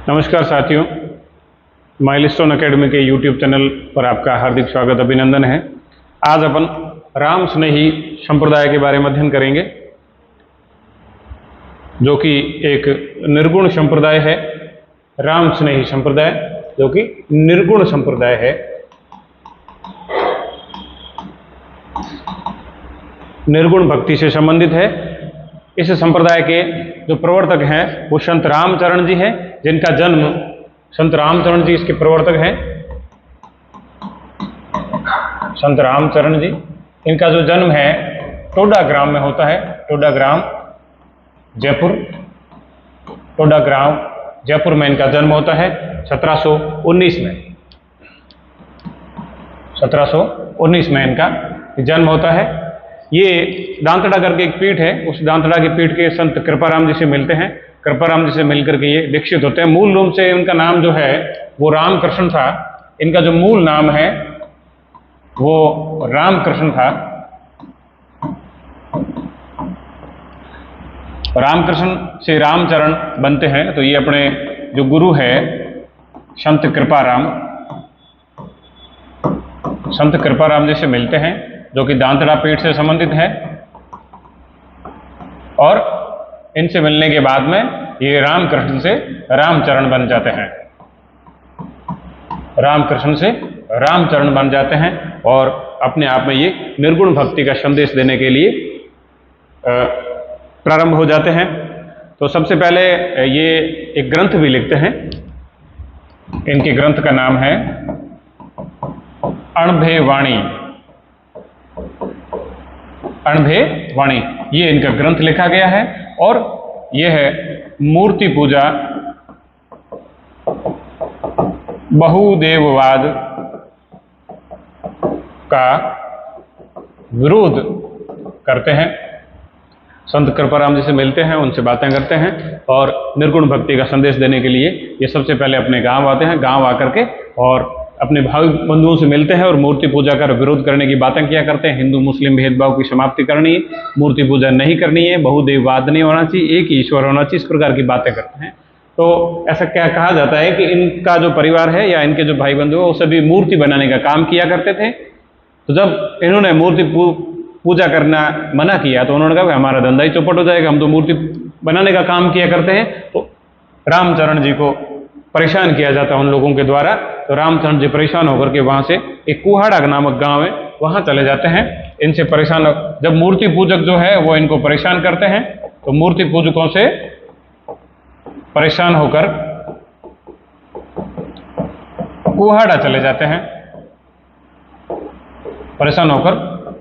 नमस्कार साथियों, milestone academy के यूट्यूब चैनल पर आपका हार्दिक स्वागत अभिनंदन है। आज अपन राम स्नेही संप्रदाय के बारे में अध्ययन करेंगे, जो कि एक निर्गुण संप्रदाय है। राम स्नेही संप्रदाय जो कि निर्गुण संप्रदाय है, निर्गुण भक्ति से संबंधित है। इस संप्रदाय के जो प्रवर्तक हैं वो संत रामचरण जी हैं, जिनका जन्म संत रामचरण जी इसके प्रवर्तक हैं। संत रामचरण जी, इनका जो जन्म है टोडा ग्राम में होता है। टोडा ग्राम जयपुर, टोडा ग्राम जयपुर में इनका जन्म होता है 1719 में। 1719 में इनका जन्म होता है। ये दांतड़ा करके एक पीठ है, उस दांतड़ा के पीठ के संत कृपाराम जी से मिलते हैं। कृपाराम जी से मिलकर के ये दीक्षित होते हैं। मूल रूप से इनका नाम जो है वो रामकृष्ण था। इनका जो मूल नाम है वो रामकृष्ण था। रामकृष्ण से रामचरण बनते हैं। तो ये अपने जो गुरु है संत कृपाराम जी से मिलते हैं, जो कि दांतड़ा पीठ से संबंधित है। और इनसे मिलने के बाद में ये रामकृष्ण से रामचरण बन जाते हैं। रामकृष्ण से रामचरण बन जाते हैं और अपने आप में ये निर्गुण भक्ति का संदेश देने के लिए प्रारंभ हो जाते हैं। तो सबसे पहले ये एक ग्रंथ भी लिखते हैं। इनके ग्रंथ का नाम है अणभे वाणी। अणभे वाणी, ये इनका ग्रंथ लिखा गया है। और यह है मूर्ति पूजा, बहुदेववाद का विरोध करते हैं। संत कृपाराम जी से मिलते हैं, उनसे बातें करते हैं और निर्गुण भक्ति का संदेश देने के लिए ये सबसे पहले अपने गांव आते हैं। गांव आकर के और अपने भाई बंधुओं से मिलते हैं और मूर्ति पूजा का विरोध करने की बातें किया करते हैं। हिंदू मुस्लिम भेदभाव की समाप्ति करनी है, मूर्ति पूजा नहीं करनी है, बहुदेववाद नहीं होना चाहिए, एक ही ईश्वर होना चाहिए, इस प्रकार की बातें करते हैं। तो ऐसा क्या कहा जाता है कि इनका जो परिवार है या इनके जो भाई बंधु है वो सभी मूर्ति बनाने का काम किया करते थे। तो जब इन्होंने मूर्ति पूजा करना मना किया तो उन्होंने कहा हमारा धंधा ही चौपट हो जाएगा, हम तो मूर्ति बनाने का काम किया करते हैं। तो रामचरण जी को परेशान किया जाता है उन लोगों के द्वारा। तो रामचंद्र जी परेशान होकर के वहां से एक कुहाड़ा नामक गांव है, वहां चले जाते हैं। इनसे परेशान, जब मूर्ति पूजक जो है वो इनको परेशान करते हैं, तो मूर्ति पूजकों से परेशान होकर कुहाड़ा चले जाते हैं। परेशान होकर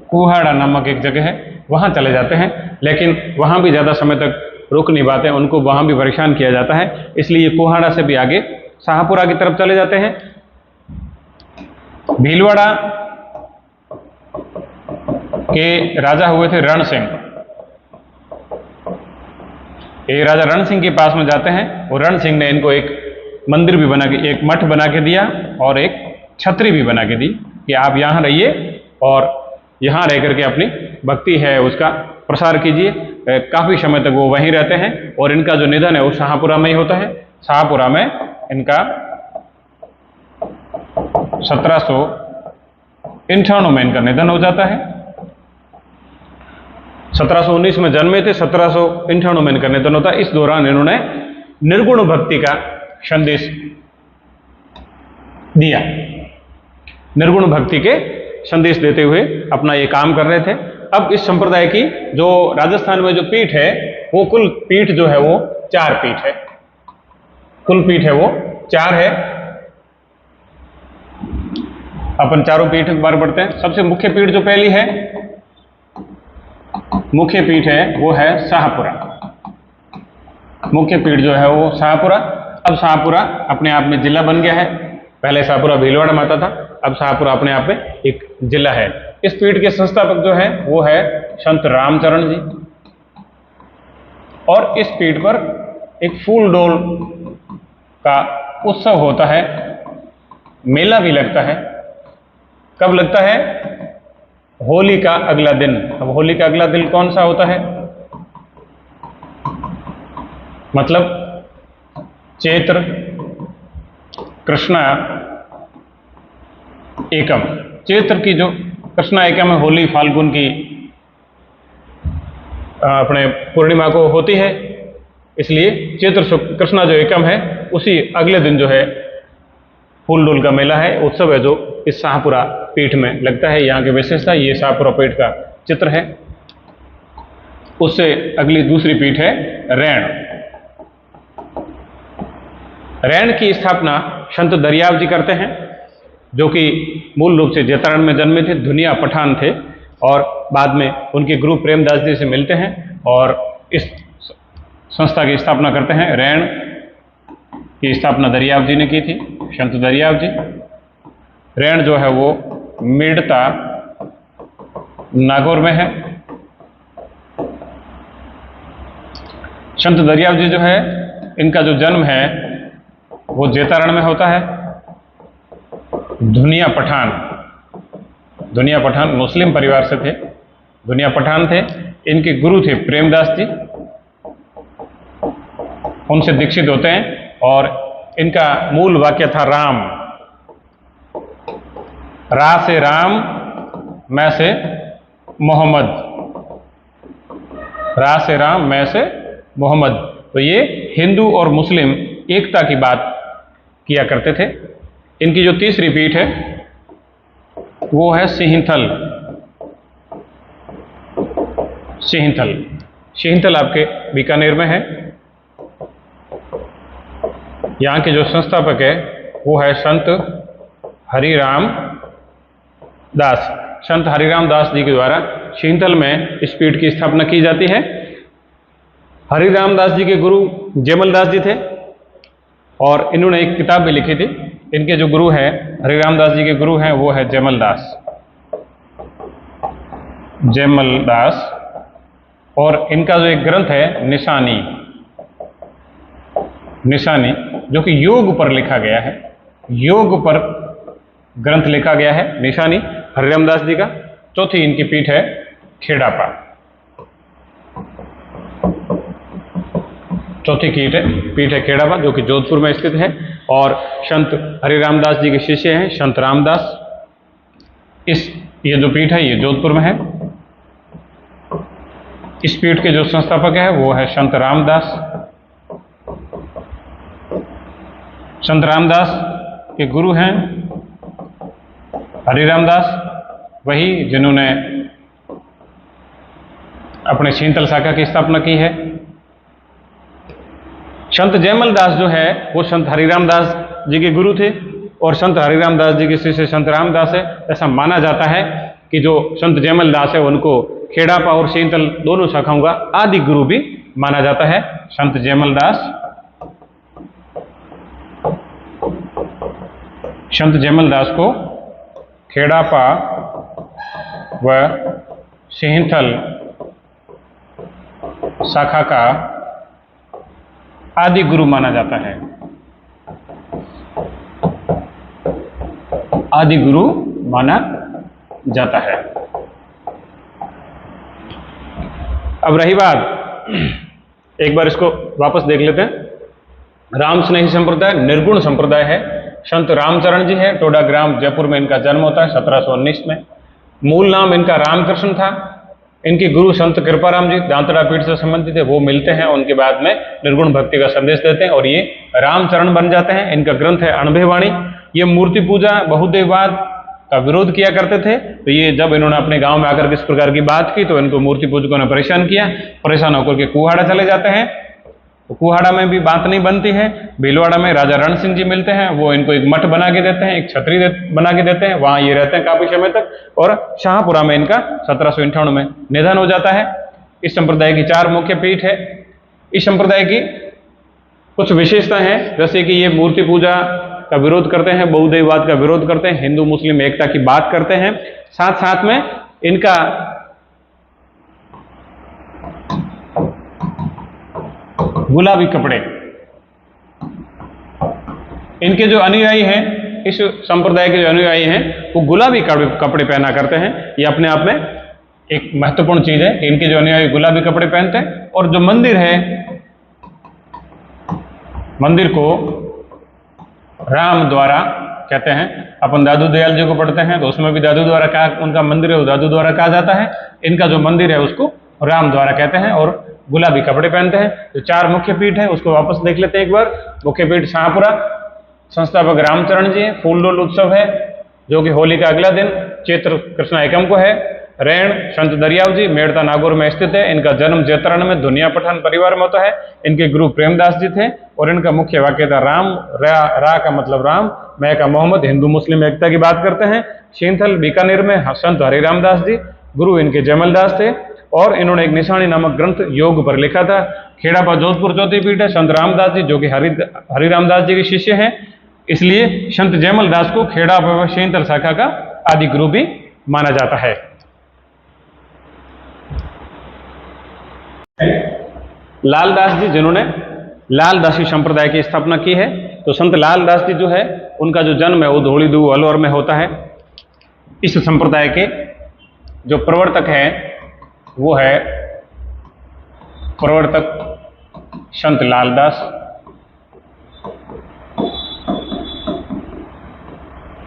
कुहाड़ा नामक एक जगह है, वहां चले जाते हैं। लेकिन वहां भी ज्यादा समय तक रुक नहीं पाते, उनको वहां भी परेशान किया जाता है। इसलिए कुहाड़ा से भी आगे शाहपुरा की तरफ चले जाते हैं। भीलवाड़ा के राजा हुए थे रण सिंह। ये राजा रण सिंह के पास में जाते हैं और रण सिंह ने इनको एक मंदिर भी बना के, एक मठ बना के दिया और एक छतरी भी बना के दी कि आप यहां रहिए और यहां रह करके अपनी भक्ति है उसका प्रसार कीजिए। काफी समय तक वो वहीं रहते हैं और इनका जो निधन है वो शाहपुरा में ही होता है। शाहपुरा में इनका 1798 में इनका निधन हो जाता है। 1719 में जन्मे थे, 1798 में इनका निधन होता है। इस दौरान इन्होंने निर्गुण भक्ति का संदेश दिया। निर्गुण भक्ति के संदेश देते हुए अपना ये काम कर रहे थे। अब इस संप्रदाय की जो राजस्थान में जो पीठ है वो कुल पीठ जो है वो 4 पीठ है। कुल पीठ है वो 4 है। अपन चारों पीठ एक बार पढ़ते हैं। सबसे मुख्य पीठ जो पहली है, मुख्य पीठ है वो है शाहपुरा। मुख्य पीठ जो है वो शाहपुरा। अब शाहपुरा अपने आप में जिला बन गया है। पहले शाहपुरा भीलवाड़ा में आता था, अब शाहपुरा अपने आप में एक जिला है। इस पीठ के संस्थापक जो है वो है संत रामचरण जी। और इस पीठ पर एक फूल डोल का उत्सव होता है, मेला भी लगता है। कब लगता है? होली का अगला दिन। अब होली का अगला दिन कौन सा होता है? मतलब चैत्र कृष्णा एकम, चैत्र की जो कृष्णा एकम है, होली फाल्गुन की अपने पूर्णिमा को होती है, इसलिए चैत्र शुक्ल कृष्णा जो एकम है उसी अगले दिन जो है फूल डोल का मेला है, उत्सव है, जो इस शाहपुरा पीठ में लगता है। यहाँ की विशेषता ये शाहपुरा पीठ का चित्र है। उससे अगली दूसरी पीठ है रैण। रैण की स्थापना संत दरियाव जी करते हैं, जो कि मूल रूप से जैतारण में जन्मे थे, धुनिया पठान थे, और बाद में उनके गुरु प्रेमदास जी से मिलते हैं और इस संस्था की स्थापना करते हैं। रैण की स्थापना दरियाव जी ने की थी, संत दरियाव जी। रैण जो है वो मेड़ता नागौर में है। संत दरियाव जी जो है, इनका जो जन्म है वो जैतारण में होता है। धुनिया पठान, धुनिया पठान मुस्लिम परिवार से थे, धुनिया पठान थे। इनके गुरु थे प्रेमदास जी, उनसे दीक्षित होते हैं और इनका मूल वाक्य था राम। रा से राम, मैं से मोहम्मद, रा से राम, मैं से मोहम्मद। तो ये हिंदू और मुस्लिम एकता की बात किया करते थे। इनकी जो तीसरी पीठ है वो है सिंहथल। सिंहथल, सिंहथल आपके बीकानेर में है। यहाँ के जो संस्थापक है वो है संत हरिराम दास। संत हरिराम दास जी के द्वारा सिंहथल में इस पीठ की स्थापना की जाती है। हरिराम दास जी के गुरु जयमल दास जी थे और इन्होंने एक किताब भी लिखी थी। इनके जो गुरु हैं, हरिराम दास जी के गुरु हैं, वो है जयमल दास, जयमल दास। और इनका जो एक ग्रंथ है निशानी, निशानी, जो कि योग पर लिखा गया है, योग पर ग्रंथ लिखा गया है निशानी हरिराम दास जी का। चौथी इनकी पीठ है खेड़ापा। चौथी पीठ है खेड़ापा, जो कि जोधपुर में स्थित है और संत हरिराम दास जी के शिष्य हैं संत रामदास। ये जो पीठ है ये जोधपुर में है। इस पीठ के जो संस्थापक है वो है संत रामदास। संत रामदास के गुरु हैं हरिराम दास, वही जिन्होंने अपने सिंहथल शाखा की स्थापना की है। संत जयमल दास जो है वो संत हरिराम दास जी के गुरु थे और संत हरिराम दास जी के शिष्य संत रामदास है। ऐसा माना जाता है कि जो संत जयमल दास है उनको खेड़ापा और सिंहथल दोनों शाखाओं का आदि गुरु भी माना जाता है। संत जयमल दास, संत जयमल दास को खेड़ापा व सिंहथल शाखा का आदि गुरु माना जाता है, आदि गुरु माना जाता है। अब रही बात, एक बार इसको वापस देख लेते हैं। राम स्नेही संप्रदाय निर्गुण संप्रदाय है। संत रामचरण जी है, टोडा ग्राम जयपुर में इनका जन्म होता है 1719 में। मूल नाम इनका रामकृष्ण था। इनके गुरु संत कृपाराम जी दांतड़ा पीठ से संबंधित है, वो मिलते हैं, उनके बाद में निर्गुण भक्ति का संदेश देते हैं और ये रामचरण बन जाते हैं। इनका ग्रंथ है अणभे वाणी। ये मूर्ति पूजा बहुदेववाद का विरोध किया करते थे। तो ये जब इन्होंने अपने गांव में आकर के इस प्रकार की बात की तो इनको मूर्ति पूजकों ने परेशान किया। परेशान होकर के कुहाड़ा चले जाते हैं। तो कुहाड़ा में भी बात नहीं बनती है। भीलवाड़ा में राजा रण सिंह जी मिलते हैं, वो इनको एक मठ बना के देते हैं, एक छतरी बना के देते हैं, वहां ये रहते हैं काफी समय तक। और शाहपुरा में इनका 1758 में निधन हो जाता है। इस संप्रदाय की 4 मुख्य पीठ है। इस संप्रदाय की कुछ विशेषताएं हैं, जैसे कि ये मूर्ति पूजा का विरोध करते हैं, बहुदेववाद का विरोध करते हैं, हिंदू मुस्लिम एकता की बात करते हैं। साथ साथ में इनका गुलाबी कपड़े, इनके जो अनुयायी हैं, इस संप्रदाय के जो अनुयायी हैं, वो गुलाबी कपड़े पहना करते हैं। ये अपने आप में एक महत्वपूर्ण चीज है कि इनके जो अनुयायी गुलाबी कपड़े पहनते हैं। और जो मंदिर है, मंदिर को राम द्वारा कहते हैं। अपन दादू दयाल जी को पढ़ते हैं तो उसमें भी दादू द्वारा कहा, उनका मंदिर है वो दादू द्वारा कहा जाता है। इनका जो मंदिर है उसको राम द्वारा कहते हैं और गुलाबी कपड़े पहनते हैं। जो 4 मुख्य पीठ है उसको वापस देख लेते हैं एक बार। मुख्य पीठ शाहपुरा, संस्थापक रामचरण जी, फूलडोल उत्सव है जो कि होली का अगला दिन चैत्र कृष्ण एकम को है। रैण संत दरियाव जी मेड़ता नागौर में स्थित है। इनका जन्म जैतरण में दुनिया पठान परिवार में होता है। इनके गुरु प्रेमदास जी थे और इनका मुख्य वाक्य था राम, रा का मतलब राम, मैं का मोहम्मद, हिंदू मुस्लिम एकता की बात करते हैं। शींथल बीकानेर में संत हरिराम दास जी, गुरु इनके जमलदास थे और इन्होंने एक निशानी नामक ग्रंथ योग पर लिखा था। खेड़ापा जोधपुर चौथी पीठ है संत रामदास जी जो कि हरिराम दास जी के शिष्य हैं, इसलिए संत जयमल दास को खेड़ापा व शींथल शाखा का आदि गुरु भी माना जाता है। लालदास जी जिन्होंने लालदासी संप्रदाय की स्थापना की है, तो संत लालदास जी जो है उनका जो जन्म है वो धौलीदू अलवर में होता है। इस संप्रदाय के जो प्रवर्तक हैं वो है प्रवर्तक संत लालदास।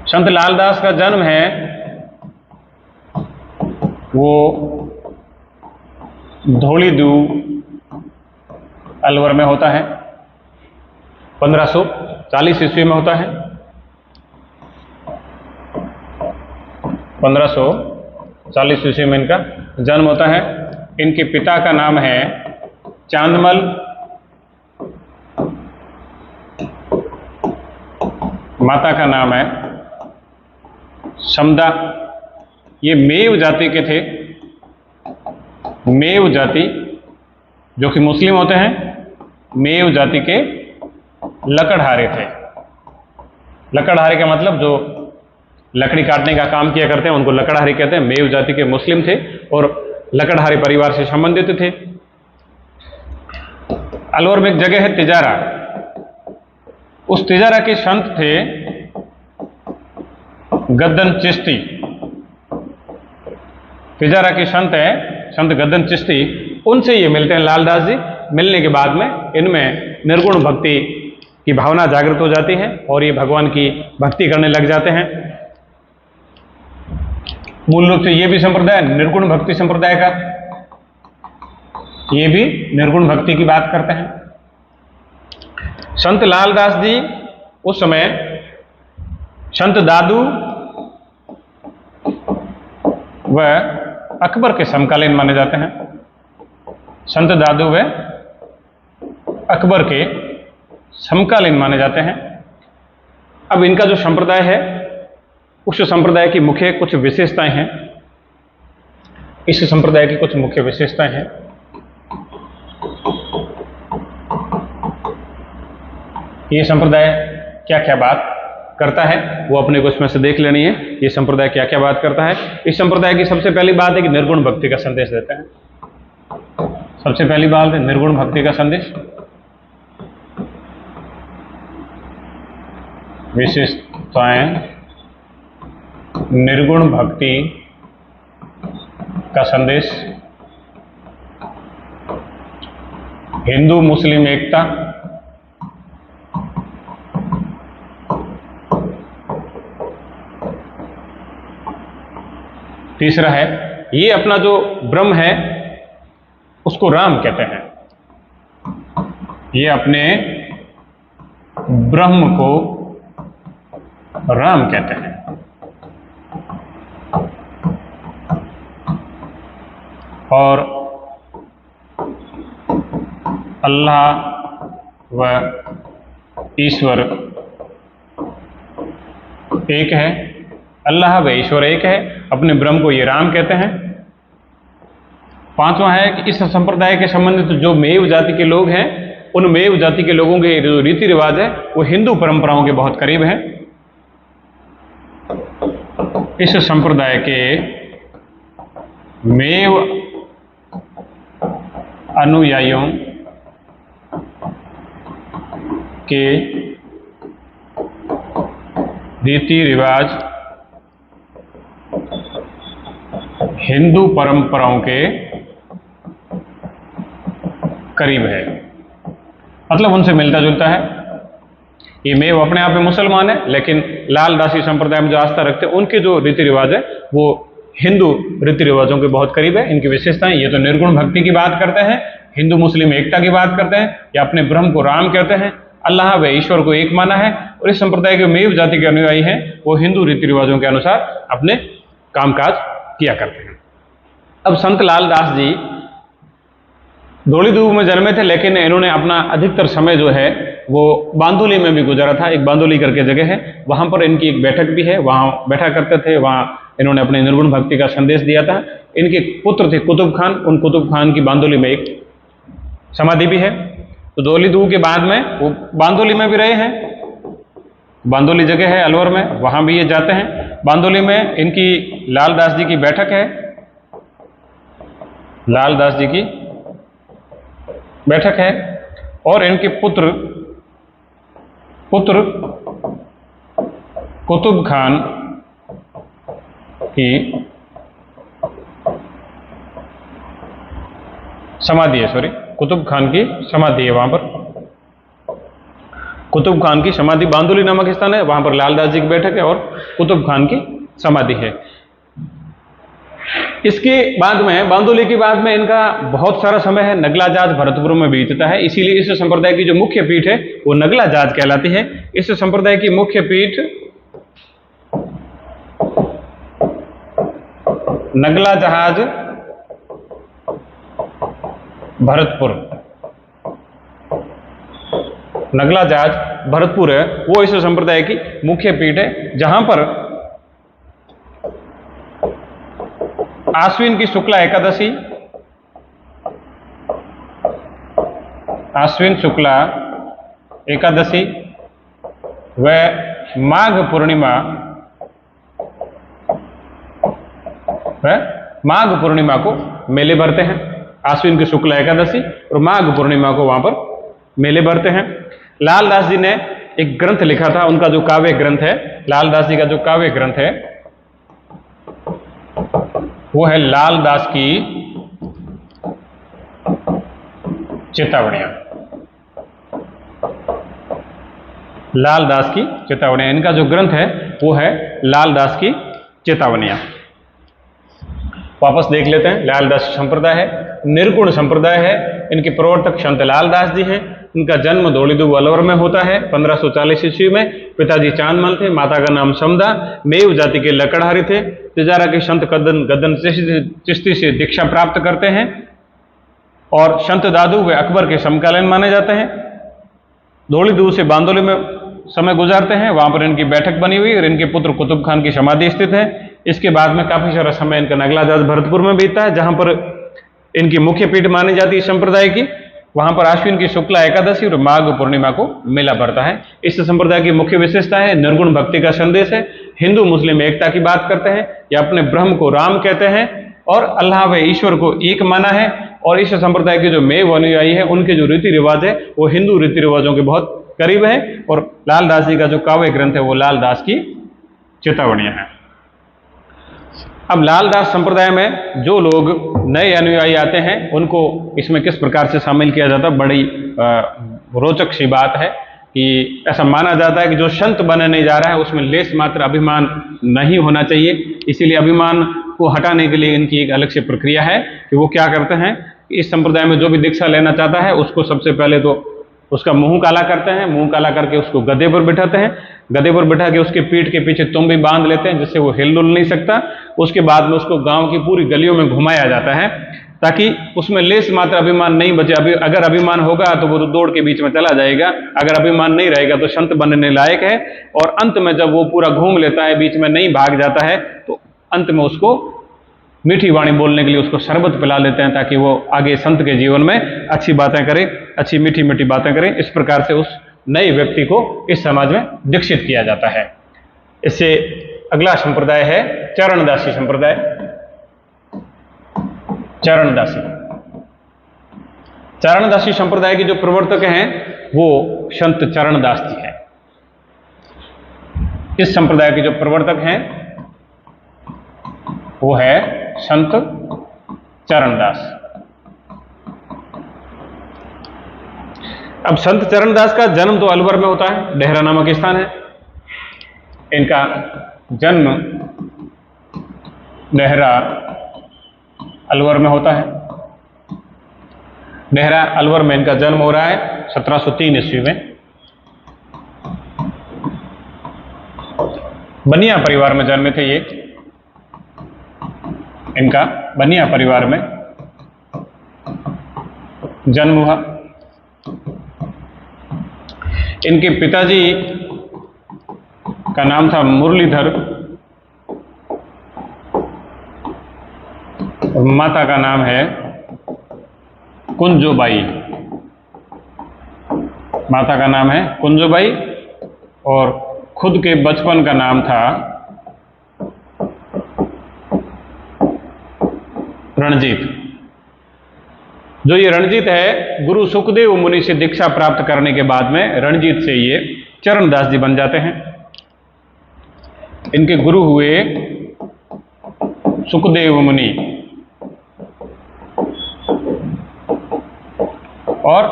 संत लालदास का जन्म है वो धौलीदू अलवर में होता है, 1540 ईस्वी में होता है। 1540 ईस्वी में इनका जन्म होता है। इनके पिता का नाम है चांदमल, माता का नाम है समदा। ये मेव जाति के थे। मेव जाति जो कि मुस्लिम होते हैं, मेव जाति के लकड़हारे थे। लकड़हारे का मतलब जो लकड़ी काटने का काम किया करते हैं उनको लकड़हारी कहते हैं। मेव जाति के मुस्लिम थे और लकड़हारी परिवार से संबंधित थे। अलवर में एक जगह है तिजारा, उस तिजारा के संत थे गद्दन चिश्ती। तिजारा के संत है संत गद्दन चिश्ती, उनसे ये मिलते हैं लालदास जी। मिलने के बाद में इनमें निर्गुण भक्ति की भावना जागृत हो जाती है और ये भगवान की भक्ति करने लग जाते हैं। मूल रूप से ये भी संप्रदाय निर्गुण भक्ति संप्रदाय का, ये भी निर्गुण भक्ति की बात करते हैं। संत लालदास जी उस समय संत दादू व अकबर के समकालीन माने जाते हैं। संत दादू व अकबर के समकालीन माने जाते हैं। अब इनका जो संप्रदाय है उस संप्रदाय की मुख्य कुछ विशेषताएं हैं। इस संप्रदाय की कुछ मुख्य विशेषताएं हैं। ये संप्रदाय क्या क्या बात करता है वो अपने को इसमें से देख लेनी है। ये संप्रदाय क्या क्या बात करता है। इस संप्रदाय की सबसे पहली बात है कि निर्गुण भक्ति का संदेश देते हैं। सबसे पहली बात है निर्गुण भक्ति का संदेश। विशेषताएं निर्गुण भक्ति का संदेश, हिंदू मुस्लिम एकता, तीसरा है ये अपना जो ब्रह्म है उसको राम कहते हैं। ये अपने ब्रह्म को राम कहते हैं। और अल्लाह व ईश्वर एक है। अल्लाह व ईश्वर एक है। अपने ब्रह्म को ये राम कहते हैं। पांचवा है कि इस संप्रदाय के संबंधित जो मेव जाति के लोग हैं उन मेव जाति के लोगों के जो रीति रिवाज है वो हिंदू परंपराओं के बहुत करीब हैं। इस संप्रदाय के मेव अनुयायियों के रीति रिवाज हिंदू परंपराओं के करीब है, मतलब उनसे मिलता जुलता है। ये मेव अपने आप में मुसलमान है, लेकिन लाल दासी संप्रदाय में जो आस्था रखते हैं उनके जो रीति रिवाज है वो हिंदू रीति रिवाजों के बहुत करीब है। इनकी विशेषताएं, ये तो निर्गुण भक्ति की बात करते हैं, हिंदू मुस्लिम एकता की बात करते हैं, या अपने ब्रह्म को राम कहते हैं, अल्लाह व ईश्वर को एक माना है। और इस संप्रदाय के मेव जाति के अनुयायी हैं वो हिंदू रीति रिवाजों के अनुसार अपने कामकाज किया करते हैं। अब संत लाल दास जी धौलीधुप में जन्मे थे, लेकिन इन्होंने अपना अधिकतर समय जो है वो बांदुली में भी गुजारा था। एक बांदुली करके जगह है, वहां पर इनकी एक बैठक भी है, वहां बैठा करते थे, वहां इन्होंने अपने निर्गुण भक्ति का संदेश दिया था। इनके पुत्र थे कुतुब खान, उन कुतुब खान की बांदुली में एक समाधि भी है। तो धौलीधुप के बाद में वो बांदुली में भी रहे हैं, बांदुली जगह है अलवर में, वहां भी ये जाते हैं। बांदुली में इनकी लालदास जी की बैठक है, लालदास जी की बैठक है, और इनके पुत्र कुतुब खान की समाधि है, सॉरी कुतुब खान की समाधि है। वहां पर कुतुब खान की समाधि बांदुली नामक स्थान है, वहां पर लालदास जी की बैठक है और कुतुब खान की समाधि है। इसके बाद में बांदुली के बाद में इनका बहुत सारा समय है नगला जाज भरतपुर में बीतता है, इसीलिए इस संप्रदाय की जो मुख्य पीठ है वो नगला जाज कहलाती है। इस संप्रदाय की मुख्य पीठ नगला जहाज भरतपुर, नगला जहाज भरतपुर है, वो इस संप्रदाय की मुख्य पीठ है, जहां पर आश्विन की शुक्ला एकादशी, आश्विन शुक्ला एकादशी व माघ पूर्णिमा को मेले भरते हैं। आश्विन की शुक्ला एकादशी और माघ पूर्णिमा को वहां पर मेले भरते हैं। लालदास जी ने एक ग्रंथ लिखा था, उनका जो काव्य ग्रंथ है, लालदास जी का जो काव्य ग्रंथ है वो है लालदास की चेतावनियां, लालदास की चेतावनियां। इनका जो ग्रंथ है वो है लालदास की चेतावनियां। वापस देख लेते हैं। लालदास संप्रदाय है, निर्गुण संप्रदाय है, इनके प्रवर्तक संत लालदास जी हैं। इनका जन्म धौलीधुप अलवर में होता है 1540 ईस्वी में। पिताजी चांदमल थे, माता का नाम समदा, मेव जाति के लकड़हारी थे। तिजारा के संत गदन चिश्ती से दीक्षा प्राप्त करते हैं और संत दादू व अकबर के समकालीन माने जाते हैं। धौलीधुप से बांदुली में समय गुजारते हैं, वहां पर इनकी बैठक बनी हुई और इनके पुत्र कुतुब खान की समाधि स्थित है। इसके बाद में काफी सारा समय इनका नगला जाज भरतपुर में बीता है, जहां पर इनकी मुख्य पीठ मानी जाती है संप्रदाय की। वहां पर आश्विन की शुक्ला एकादशी और माघ पूर्णिमा को मेला भरता है। इस संप्रदाय की मुख्य विशेषता है निर्गुण भक्ति का संदेश है, हिंदू मुस्लिम एकता की बात करते हैं, या अपने ब्रह्म को राम कहते हैं और अल्लाह व ईश्वर को एक माना है। और इस संप्रदाय के जो मेव अनुयायी है उनके जो रीति रिवाज है वो हिंदू रीति रिवाजों के बहुत करीब है। और लालदास जी का जो काव्य ग्रंथ है वो लालदास की चेतावनियां हैं। अब लालदास संप्रदाय में जो लोग नए अनुयायी आते हैं उनको इसमें किस प्रकार से शामिल किया जाता है, बड़ी रोचक सी बात है कि ऐसा माना जाता है कि जो संत बनने नहीं जा रहा है उसमें लेस मात्र अभिमान नहीं होना चाहिए। इसीलिए अभिमान को हटाने के लिए इनकी एक अलग से प्रक्रिया है कि वो क्या करते हैं, इस संप्रदाय में जो भी दीक्षा लेना चाहता है उसको सबसे पहले तो उसका मुंह काला करते हैं, मुंह काला करके उसको गधे पर बिठाते हैं, गधे पर बिठा के उसके पीठ के पीछे तुम भी बांध लेते हैं जिससे वो हिल डुल नहीं सकता। उसके बाद में उसको गांव की पूरी गलियों में घुमाया जाता है ताकि उसमें लेस मात्र अभिमान नहीं बचे। अगर अभिमान होगा तो वो तो दौड़ के बीच में चला जाएगा, अगर अभिमान नहीं रहेगा तो संत बनने लायक है। और अंत में जब वो पूरा घूम लेता है, बीच में नहीं भाग जाता है, तो अंत में उसको मीठी वाणी बोलने के लिए उसको शरबत पिला लेते हैं ताकि वो आगे संत के जीवन में अच्छी बातें करे, अच्छी मीठी मीठी बातें करें। इस प्रकार से उस नए व्यक्ति को इस समाज में दीक्षित किया जाता है। इससे अगला संप्रदाय है चरणदासी संप्रदाय। चरणदासी संप्रदाय के जो प्रवर्तक हैं वो संत चरणदास जी हैं। इस संप्रदाय के जो प्रवर्तक हैं वो है संत चरणदास। अब संत चरणदास का जन्म तो अलवर में होता है, डेहरा नामक स्थान है। इनका जन्म डेहरा अलवर में होता है। डेहरा अलवर में इनका जन्म हो रहा है 1703 ईस्वी में। बनिया परिवार में जन्मे थे ये। इनका बनिया परिवार में जन्म हुआ। इनके पिताजी का नाम था मुरलीधर और माता का नाम है कुंजोबाई। माता का नाम है कुंजोबाई और खुद के बचपन का नाम था रणजीत। जो ये रणजीत है, गुरु सुखदेव मुनि से दीक्षा प्राप्त करने के बाद में रणजीत से ये चरणदास जी बन जाते हैं। इनके गुरु हुए सुखदेव मुनि और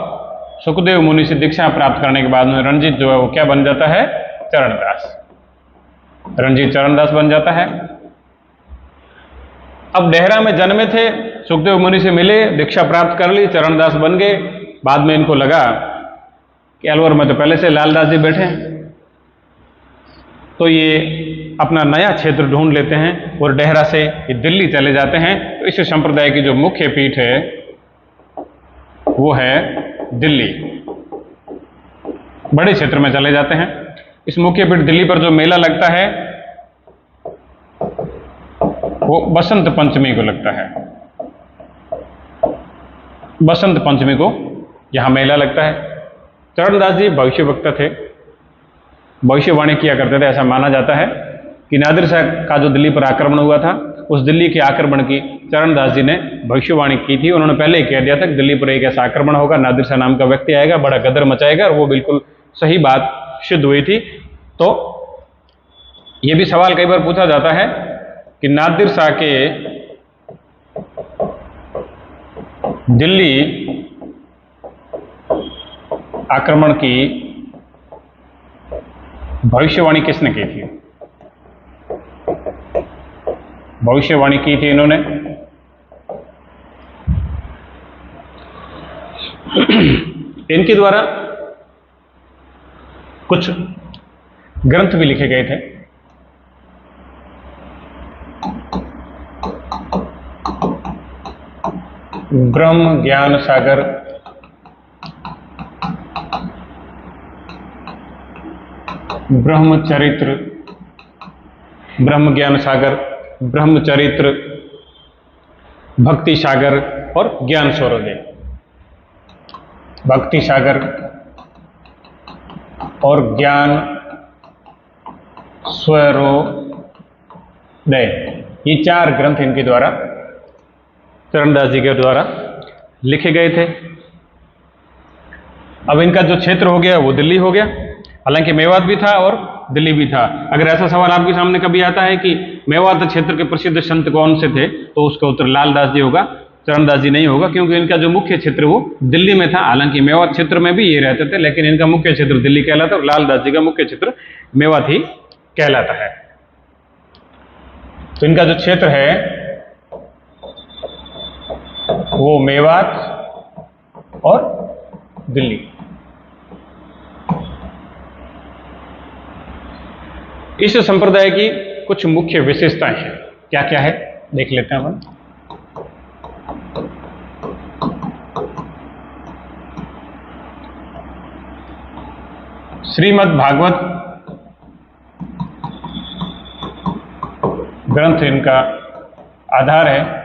सुखदेव मुनि से दीक्षा प्राप्त करने के बाद में रणजीत जो है वो क्या बन जाता है? चरणदास। रणजीत चरणदास बन जाता है। अब डेहरा में जन्मे थे, सुखदेव मुनि से मिले, दीक्षा प्राप्त कर ली, चरणदास बन गए। बाद में इनको लगा कि अलवर में तो पहले से लालदास जी बैठे हैं, तो ये अपना नया क्षेत्र ढूंढ लेते हैं और डेहरा से ये दिल्ली चले जाते हैं। तो इस संप्रदाय की जो मुख्य पीठ है वो है दिल्ली। बड़े क्षेत्र में चले जाते हैं। इस मुख्य पीठ दिल्ली पर जो मेला लगता है वो बसंत पंचमी को लगता है। बसंत पंचमी को यहां मेला लगता है। चरणदास जी भविष्यवक्ता थे, भविष्यवाणी किया करते थे। ऐसा माना जाता है कि नादिर शाह का जो दिल्ली पर आक्रमण हुआ था, उस दिल्ली के आक्रमण की चरणदास जी ने भविष्यवाणी की थी। उन्होंने पहले ही कह दिया था कि दिल्ली पर एक ऐसा आक्रमण होगा, नादिर शाह नाम का व्यक्ति आएगा, बड़ा गदर मचाएगा, और वो बिल्कुल सही बात सिद्ध हुई थी। तो ये भी सवाल कई बार पूछा जाता है कि नादिर शाह के दिल्ली आक्रमण की भविष्यवाणी किसने की थी? भविष्यवाणी की थी इन्होंने इनके द्वारा कुछ ग्रंथ भी लिखे गए थे। ब्रह्म ज्ञान सागर, ब्रह्मचरित्र, ब्रह्म ज्ञान सागर, ब्रह्मचरित्र, भक्ति सागर और ज्ञान सौरोदय। भक्ति सागर और ज्ञान स्वरोदय, ये 4 ग्रंथ इनके द्वारा, चरणदास जी के द्वारा लिखे गए थे। अब इनका जो क्षेत्र हो गया वो दिल्ली हो गया। हालांकि मेवात भी था और दिल्ली भी था। अगर ऐसा सवाल आपके सामने कभी आता है कि मेवात क्षेत्र के प्रसिद्ध संत कौन से थे, तो उसका उत्तर लालदास जी होगा, चरणदास जी नहीं होगा, क्योंकि इनका जो मुख्य क्षेत्र वो दिल्ली में था। हालांकि मेवात क्षेत्र में भी ये रहते थे, लेकिन इनका मुख्य क्षेत्र दिल्ली कहलाता और लालदास जी का मुख्य क्षेत्र मेवात ही कहलाता है। तो इनका जो क्षेत्र है वो मेवात और दिल्ली। इस संप्रदाय की कुछ मुख्य विशेषताएं हैं, क्या क्या है देख लेते हैं हम। श्रीमद् भागवत ग्रंथ इनका आधार है।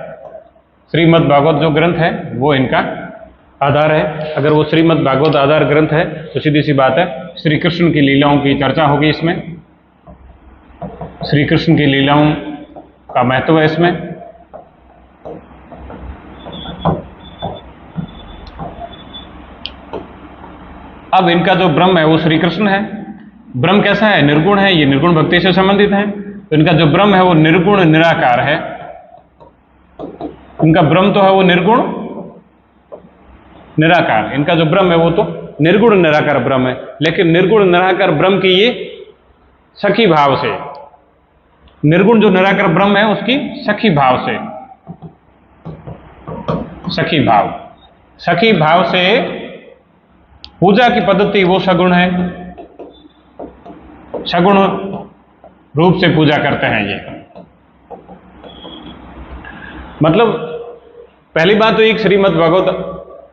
श्रीमद् भागवत जो ग्रंथ है वो इनका आधार है। अगर वो श्रीमद् भागवत आधार ग्रंथ है तो सीधी सी बात है श्री कृष्ण की लीलाओं की चर्चा होगी इसमें। श्री कृष्ण की लीलाओं का महत्व है इसमें। अब इनका जो ब्रह्म है वो श्री कृष्ण है। ब्रह्म कैसा है? निर्गुण है। ये निर्गुण भक्ति से संबंधित है। तो इनका जो ब्रह्म है वो निर्गुण निराकार है। इनका ब्रह्म तो है वो निर्गुण निराकार। इनका जो ब्रह्म है वो तो निर्गुण निराकार ब्रह्म है, लेकिन निर्गुण निराकार ब्रह्म की ये सखी भाव से, निर्गुण जो निराकार ब्रह्म है उसकी सखी भाव से, सखी भाव, सखी भाव से पूजा की पद्धति वो सगुण है, सगुण रूप से पूजा करते हैं ये। मतलब पहली बात तो एक श्रीमद् भागवत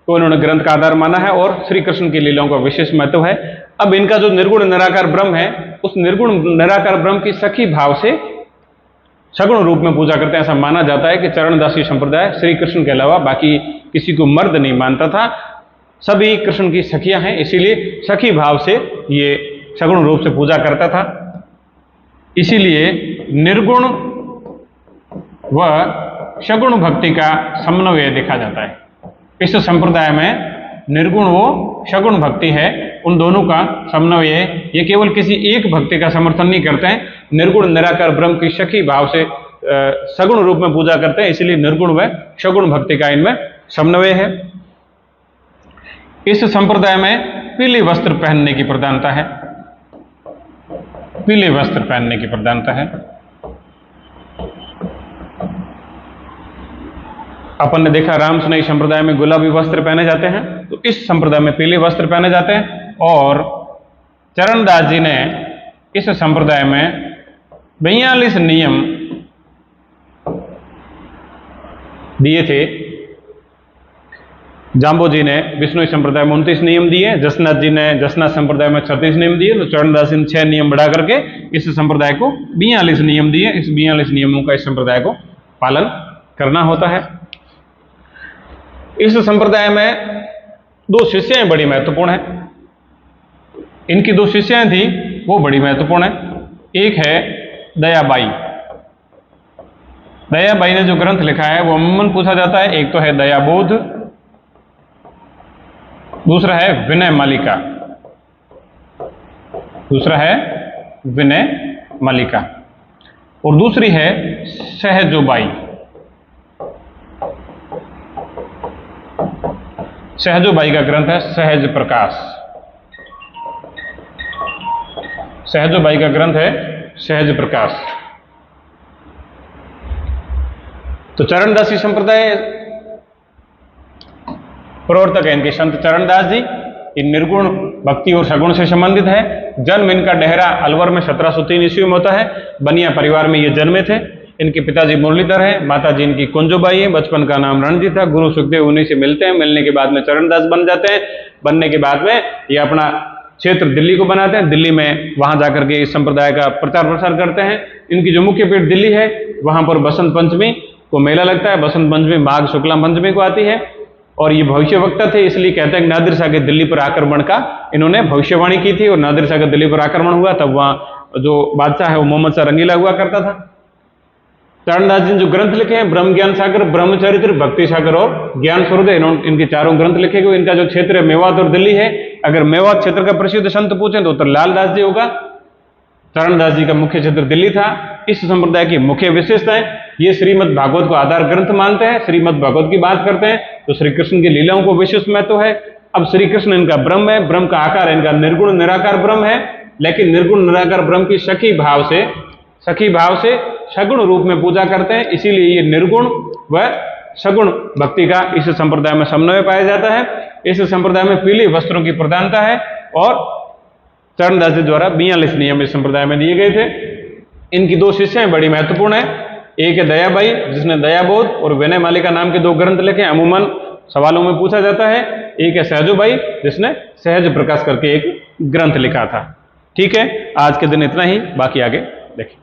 को इन्होंने ग्रंथ का आधार माना है और श्री कृष्ण की लीलाओं का विशेष महत्व है। अब इनका जो निर्गुण निराकार ब्रह्म है, उस निर्गुण निराकार ब्रह्म की सखी भाव से सगुण रूप में पूजा करते हैं। ऐसा माना जाता है कि चरणदासी संप्रदाय श्री कृष्ण के अलावा बाकी किसी को मर्द नहीं मानता था, सभी कृष्ण की सखियां हैं, इसीलिए सखी भाव से ये सगुण रूप से पूजा करता था। इसीलिए निर्गुण व सगुण भक्ति का समन्वय देखा जाता है। इस संप्रदाय में निर्गुण वो सगुण भक्ति है, उन दोनों का समन्वय है। ये केवल किसी एक भक्ति का समर्थन नहीं करते हैं, निर्गुण निराकार ब्रह्म की सखी भाव से सगुण रूप में पूजा करते हैं, इसलिए निर्गुण व सगुण भक्ति का इनमें समन्वय है। इस संप्रदाय में पीले वस्त्र पहनने की प्रधानता है, पीले वस्त्र पहनने की प्रधानता है। अपन ने देखा राम सुनई संप्रदाय में गुलाबी वस्त्र पहने जाते हैं, तो इस संप्रदाय में पीले वस्त्र पहने जाते हैं। और चरणदास जी ने इस संप्रदाय में 42 नियम दिए थे। जाम्बो जी ने विष्णु संप्रदाय में 29 नियम दिए, जसनाथ जी ने जसनाथ संप्रदाय में 36 नियम दिए, तो चरणदास जी ने 6 नियम बढ़ा करके इस संप्रदाय को 42 नियम दिए। इस 42 नियमों का इस संप्रदाय को पालन करना होता है। इस संप्रदाय में 2 शिष्याएं बड़ी महत्वपूर्ण हैं। इनकी 2 शिष्याएं थी वो बड़ी महत्वपूर्ण है। एक है दयाबाई। दयाबाई ने जो ग्रंथ लिखा है वो अमूमन पूछा जाता है। एक तो है दयाबोध, दूसरा है विनय मालिका, दूसरा है विनय मालिका, और दूसरी है सहजोबाई। सहजोबाई का ग्रंथ है सहज प्रकाश। सहजोबाई का ग्रंथ है सहज प्रकाश। तो चरणदासी संप्रदाय प्रवर्तक है इनके संत चरणदास जी। इन निर्गुण भक्ति और सगुण से संबंधित है। जन्म इनका डेहरा अलवर में 1703 ईस्वी में होता है। बनिया परिवार में ये जन्मे थे। इनके पिताजी मुरलीधर हैं, माताजी इनकी कुंजोबाई है। बचपन का नाम रणजी था। गुरु सुखदेव उन्हीं से मिलते हैं। मिलने के बाद में चरणदास बन जाते हैं। बनने के बाद में ये अपना क्षेत्र दिल्ली को बनाते हैं। दिल्ली में वहां जाकर के इस संप्रदाय का प्रचार प्रसार करते हैं। इनकी जो मुख्य पीठ दिल्ली है, वहां पर बसंत पंचमी को मेला लगता है। बसंत पंचमी माघ शुक्ला पंचमी को आती है। और ये भविष्यवक्ता थे, इसलिए कहते हैं कि नादिर शाह के दिल्ली पर आक्रमण का इन्होंने भविष्यवाणी की थी। और नादिर शाह के दिल्ली पर आक्रमण हुआ तब वहां जो बादशाह है वो मोहम्मद शाह रंगीला हुआ करता था। चरणदास जी ने जो ग्रंथ लिखे हैं, ब्रह्म ज्ञान सागर, ब्रह्मचरित्र, भक्ति सागर और ज्ञान सूर्य, इनके चारों ग्रंथ लिखे गए। इनका जो क्षेत्र है मेवात और दिल्ली है। अगर मेवात क्षेत्र का प्रसिद्ध संत पूछें तो उत्तर लालदास जी होगा। चरणदास जी का मुख्य क्षेत्र दिल्ली था। इस संप्रदाय की मुख्य विशेषताएं, ये श्रीमद् भागवत को आधार ग्रंथ मानते हैं। श्रीमद् भागवत की बात करते हैं तो श्री कृष्ण की लीलाओं को विशेष महत्व है। अब श्री कृष्ण इनका ब्रह्म है। ब्रह्म का आकार इनका निर्गुण निराकार ब्रह्म है, लेकिन निर्गुण निराकार ब्रह्म की सखी भाव से सगुण रूप में पूजा करते हैं। इसीलिए ये निर्गुण व सगुण भक्ति का इस संप्रदाय में समन्वय पाया जाता है। इस संप्रदाय में पीले वस्त्रों की प्रधानता है और चरणदास जी द्वारा 42 नियम इस संप्रदाय में दिए गए थे। इनकी 2 शिष्याएं बड़ी महत्वपूर्ण है। एक है दयाबाई जिसने दयाबोध और विनय मालिका नाम के 2 ग्रंथ लिखे, अमूमन सवालों में पूछा जाता है। एक है सहजोबाई जिसने सहज प्रकाश करके एक ग्रंथ लिखा था। ठीक है, आज के दिन इतना ही, बाकी आगे देखें।